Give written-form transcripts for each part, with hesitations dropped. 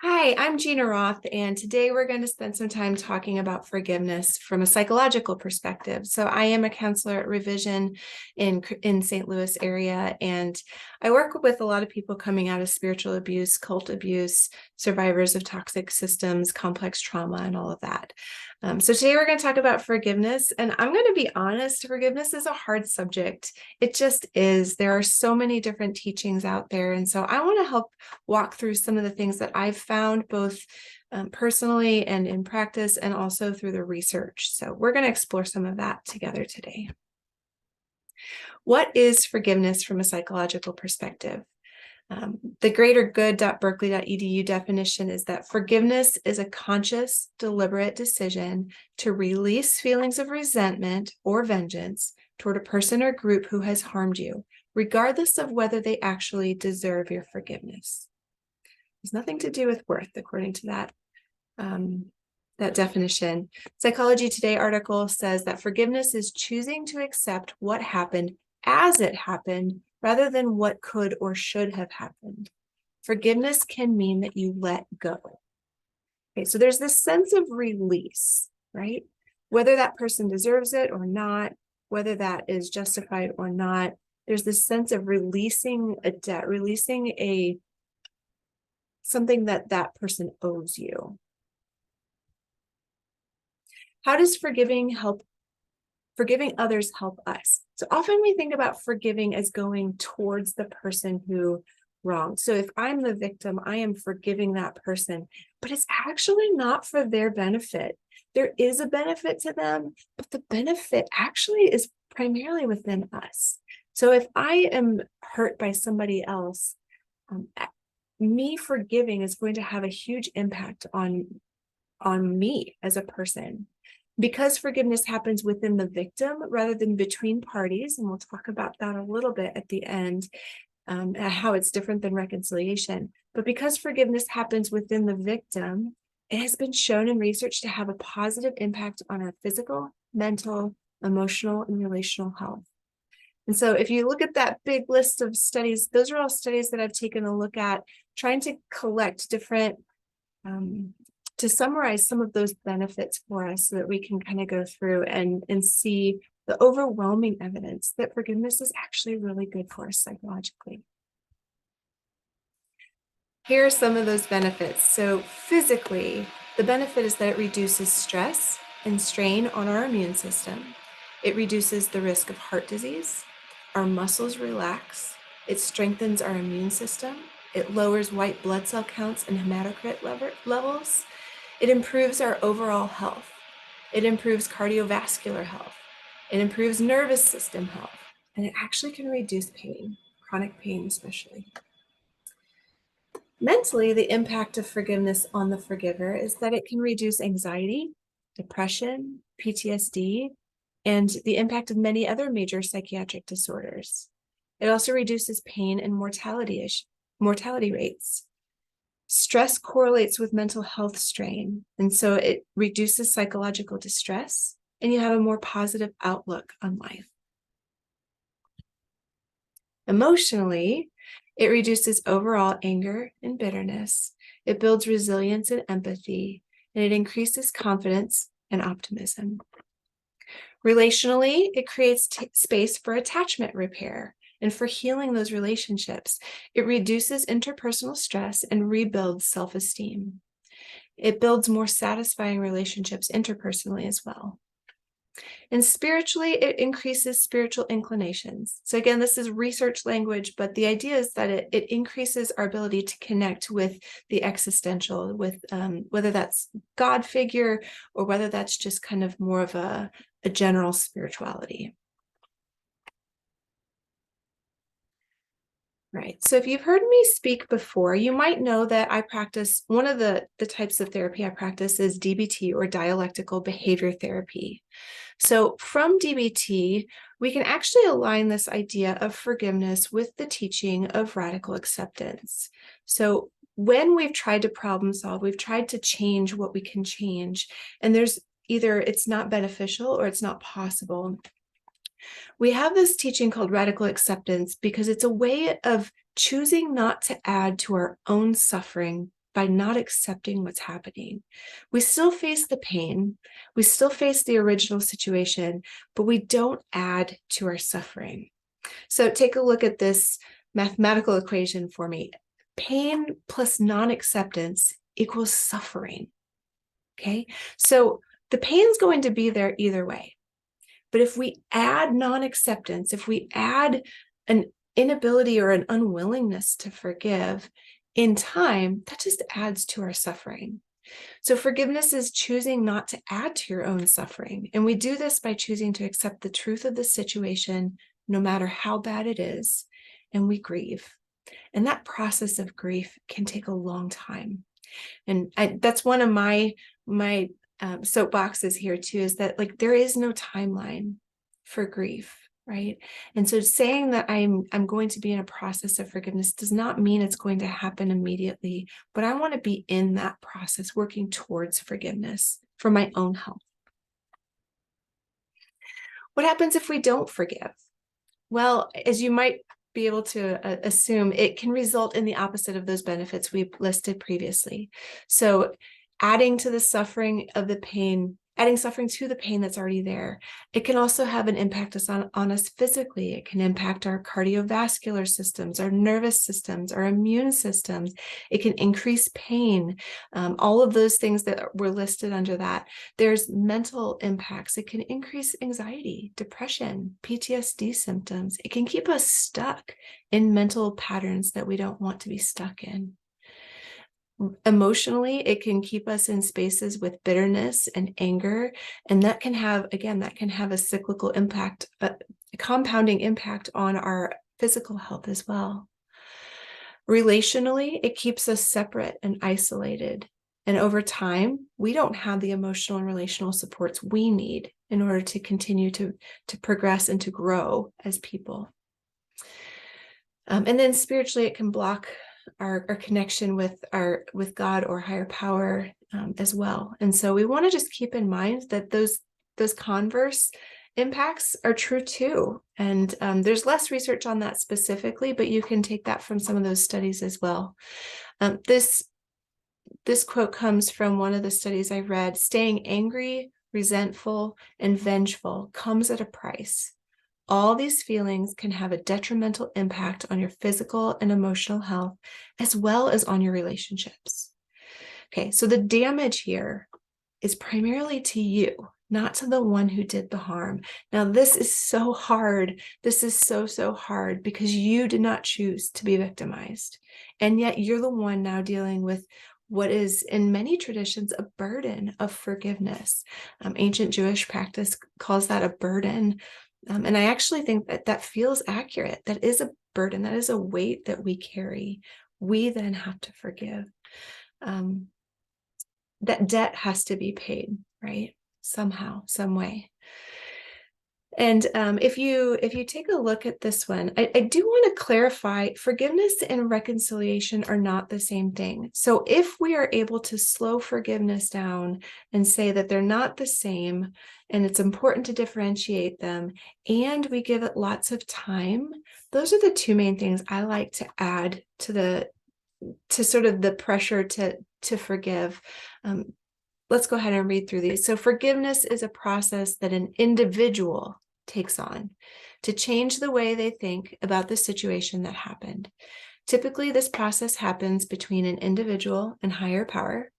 Hi, I'm Jeana Roth, and today we're going to spend some time talking about forgiveness from a psychological perspective. So I am a counselor at Revision in St. Louis area, and I work with a lot of people coming out of spiritual abuse, cult abuse, survivors of toxic systems, complex trauma, and all of that. So today we're going to talk about forgiveness, and I'm going to be honest, forgiveness is a hard subject. It just is. There are so many different teachings out there, and so I want to help walk through some of the things that I've found both personally and in practice, and also through the research. So we're going to explore some of that together today. What is forgiveness from a psychological perspective? The greatergood.berkeley.edu definition is that forgiveness is a conscious, deliberate decision to release feelings of resentment or vengeance toward a person or group who has harmed you, regardless of whether they actually deserve your forgiveness. There's nothing to do with worth, according to that definition. Psychology Today article says that forgiveness is choosing to accept what happened as it happened, rather than what could or should have happened. Forgiveness can mean that you let go. Okay, so there's this sense of release, right? Whether that person deserves it or not, whether that is justified or not, there's this sense of releasing a debt, releasing something that person owes you. How does forgiving others help us? So often we think about forgiving as going towards the person who wronged. So if I'm the victim, I am forgiving that person, but it's actually not for their benefit. There is a benefit to them, but the benefit actually is primarily within us. So if I am hurt by somebody else, me forgiving is going to have a huge impact on me as a person. Because forgiveness happens within the victim rather than between parties, and we'll talk about that a little bit at the end, how it's different than reconciliation. But because forgiveness happens within the victim, it has been shown in research to have a positive impact on our physical, mental, emotional, and relational health. And so if you look at that big list of studies, those are all studies that I've taken a look at, trying to collect different to summarize some of those benefits for us so that we can kind of go through and see the overwhelming evidence that forgiveness is actually really good for us psychologically. Here are some of those benefits. So physically, the benefit is that it reduces stress and strain on our immune system. It reduces the risk of heart disease. Our muscles relax. It strengthens our immune system. It lowers white blood cell counts and hematocrit levels. It improves our overall health. It improves cardiovascular health. It improves nervous system health. And it actually can reduce pain, chronic pain especially. Mentally, the impact of forgiveness on the forgiver is that it can reduce anxiety, depression, PTSD, and the impact of many other major psychiatric disorders. It also reduces pain and mortality rates. Stress correlates with mental health strain, and so it reduces psychological distress, and you have a more positive outlook on life. Emotionally, it reduces overall anger and bitterness. It builds resilience and empathy, and it increases confidence and optimism. Relationally, it creates space for attachment repair and for healing those relationships. It reduces interpersonal stress and rebuilds self-esteem. It builds more satisfying relationships interpersonally as well. And spiritually, it increases spiritual inclinations. So again, this is research language, but the idea is that it increases our ability to connect with the existential, with whether that's God figure or whether that's just kind of more of a general spirituality. Right. So if you've heard me speak before, you might know that I practice, one of the types of therapy I practice is DBT, or dialectical behavior therapy. So from DBT, we can actually align this idea of forgiveness with the teaching of radical acceptance. So when we've tried to problem solve, we've tried to change what we can change, and there's either it's not beneficial or it's not possible. We have this teaching called radical acceptance because it's a way of choosing not to add to our own suffering by not accepting what's happening. We still face the pain, we still face the original situation, but we don't add to our suffering. So take a look at this mathematical equation for me. Pain plus non-acceptance equals suffering. Okay, so the pain's going to be there either way. But if we add non-acceptance, if we add an inability or an unwillingness to forgive in time, that just adds to our suffering. So forgiveness is choosing not to add to your own suffering. And we do this by choosing to accept the truth of the situation, no matter how bad it is, and we grieve. And that process of grief can take a long time. And that's one of my soapboxes here too, is that like there is no timeline for grief, right? And so saying that I'm going to be in a process of forgiveness does not mean it's going to happen immediately, but I want to be in that process, working towards forgiveness for my own health. What happens if we don't forgive? Well, as you might be able to assume, it can result in the opposite of those benefits we've listed previously. So adding to the suffering of the pain, adding suffering to the pain that's already there. It can also have an impact on us physically. It can impact our cardiovascular systems, our nervous systems, our immune systems. It can increase pain. All of those things that were listed under that. There's mental impacts. It can increase anxiety, depression, PTSD symptoms. It can keep us stuck in mental patterns that we don't want to be stuck in. Emotionally, it can keep us in spaces with bitterness and anger, and that can have a cyclical impact, a compounding impact on our physical health as well. Relationally, it keeps us separate and isolated, and over time, we don't have the emotional and relational supports we need in order to continue to progress and to grow as people. And then spiritually, it can block our connection with God or higher power as well. And so we want to just keep in mind that those converse impacts are true too. And there's less research on that specifically, but you can take that from some of those studies as well. This quote comes from one of the studies I read: staying angry, resentful, and vengeful comes at a price. All these feelings can have a detrimental impact on your physical and emotional health, as well as on your relationships. Okay, so the damage here is primarily to you, not to the one who did the harm. Now, this is so hard. This is so hard because you did not choose to be victimized. And yet you're the one now dealing with what is, in many traditions, a burden of forgiveness. Ancient Jewish practice calls that a burden. And I actually think that feels accurate. That is a burden. That is a weight that we carry. We then have to forgive. That debt has to be paid, right? Somehow, some way. And if you take a look at this one, I do want to clarify, forgiveness and reconciliation are not the same thing. So if we are able to slow forgiveness down and say that they're not the same, and it's important to differentiate them, and we give it lots of time, those are the two main things I like to add to sort of the pressure to forgive. Let's go ahead and read through these. So forgiveness is a process that an individual takes on to change the way they think about the situation that happened. Typically, this process happens between an individual and higher power.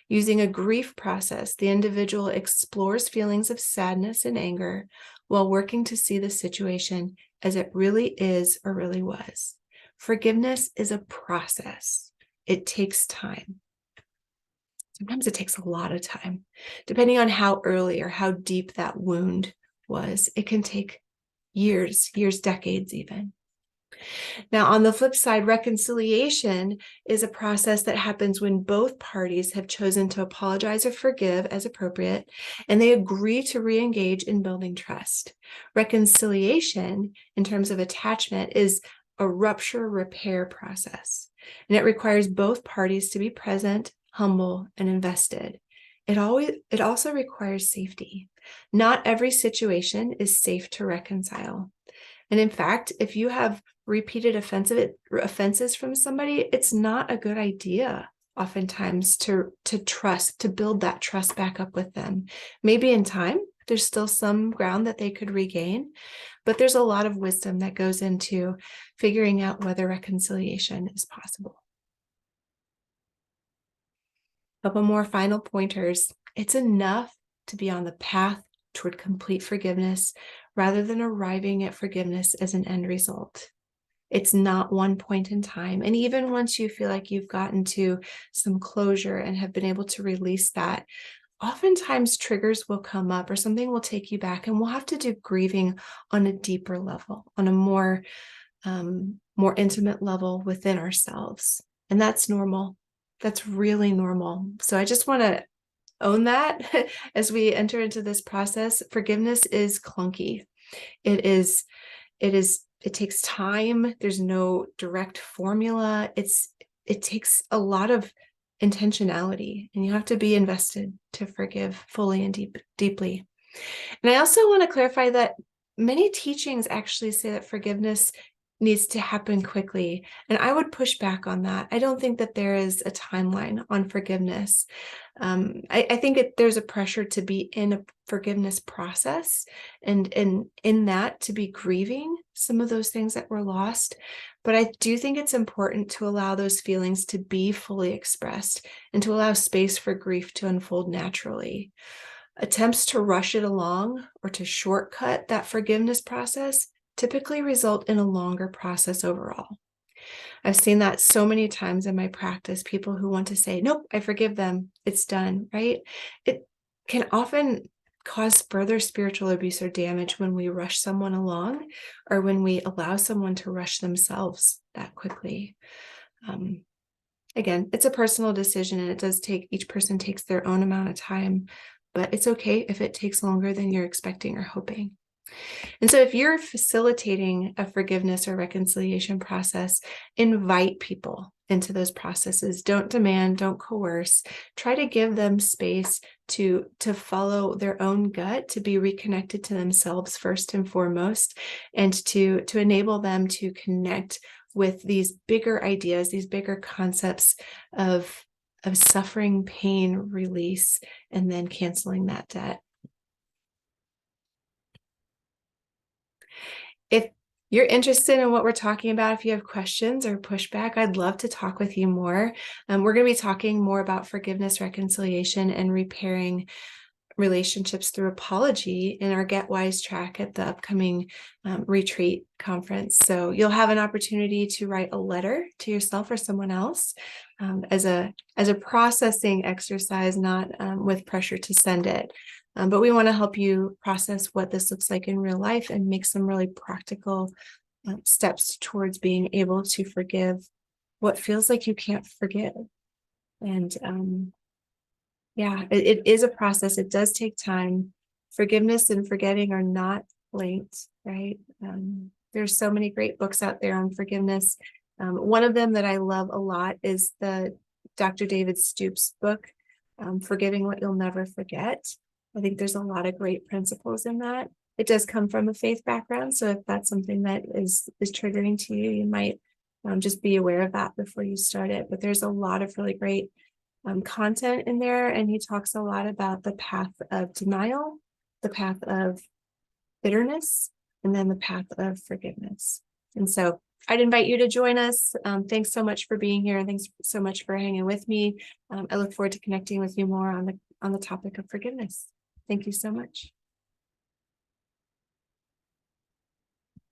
Using a grief process, the individual explores feelings of sadness and anger while working to see the situation as it really is or really was. Forgiveness is a process. It takes time. Sometimes it takes a lot of time, depending on how early or how deep that wound was. It can take years, decades even. Now, on the flip side, reconciliation is a process that happens when both parties have chosen to apologize or forgive as appropriate, and they agree to re-engage in building trust. Reconciliation, in terms of attachment, is a rupture repair process, and it requires both parties to be present, humble, and invested. It also requires safety. Not every situation is safe to reconcile. And in fact, if you have repeated offenses from somebody, it's not a good idea oftentimes to trust, to build that trust back up with them. Maybe in time, there's still some ground that they could regain, but there's a lot of wisdom that goes into figuring out whether reconciliation is possible. A couple more final pointers. It's enough to be on the path toward complete forgiveness rather than arriving at forgiveness as an end result. It's not one point in time. And even once you feel like you've gotten to some closure and have been able to release that, oftentimes triggers will come up or something will take you back, and we'll have to do grieving on a deeper level, on a more intimate level within ourselves. And that's normal. That's really normal. So I just want to own that as we enter into this process. Forgiveness is clunky. It takes time. There's no direct formula. It takes a lot of intentionality, and you have to be invested to forgive fully and deeply. And I also want to clarify that many teachings actually say that forgiveness needs to happen quickly. And I would push back on that. I don't think that there is a timeline on forgiveness. I think there's a pressure to be in a forgiveness process and in that to be grieving some of those things that were lost. But I do think it's important to allow those feelings to be fully expressed and to allow space for grief to unfold naturally. Attempts to rush it along or to shortcut that forgiveness process typically result in a longer process overall. I've seen that so many times in my practice, people who want to say, nope, I forgive them, it's done, right? It can often cause further spiritual abuse or damage when we rush someone along or when we allow someone to rush themselves that quickly. Again, it's a personal decision, and it does take, each person takes their own amount of time, but it's okay if it takes longer than you're expecting or hoping. And so if you're facilitating a forgiveness or reconciliation process, invite people into those processes. Don't demand, don't coerce. Try to give them space to follow their own gut, to be reconnected to themselves first and foremost, and to enable them to connect with these bigger ideas, these bigger concepts of suffering, pain, release, and then canceling that debt. If you're interested in what we're talking about, if you have questions or pushback, I'd love to talk with you more. We're going to be talking more about forgiveness, reconciliation, and repairing relationships through apology in our Get Wise track at the upcoming retreat conference. So you'll have an opportunity to write a letter to yourself or someone else as a processing exercise, not with pressure to send it. But we want to help you process what this looks like in real life and make some really practical steps towards being able to forgive what feels like you can't forgive. And yeah, it is a process. It does take time. Forgiveness and forgetting are not linked, right? There's so many great books out there on forgiveness. One of them that I love a lot is the Dr. David Stoops book, Forgiving What You'll Never Forget. I think there's a lot of great principles in that. It does come from a faith background, so if that's something that is triggering to you, you might just be aware of that before you start it. But there's a lot of really great content in there, and he talks a lot about the path of denial, the path of bitterness, and then the path of forgiveness. And so I'd invite you to join us. Thanks so much for being here, and thanks so much for hanging with me. I look forward to connecting with you more on the topic of forgiveness. Thank you so much.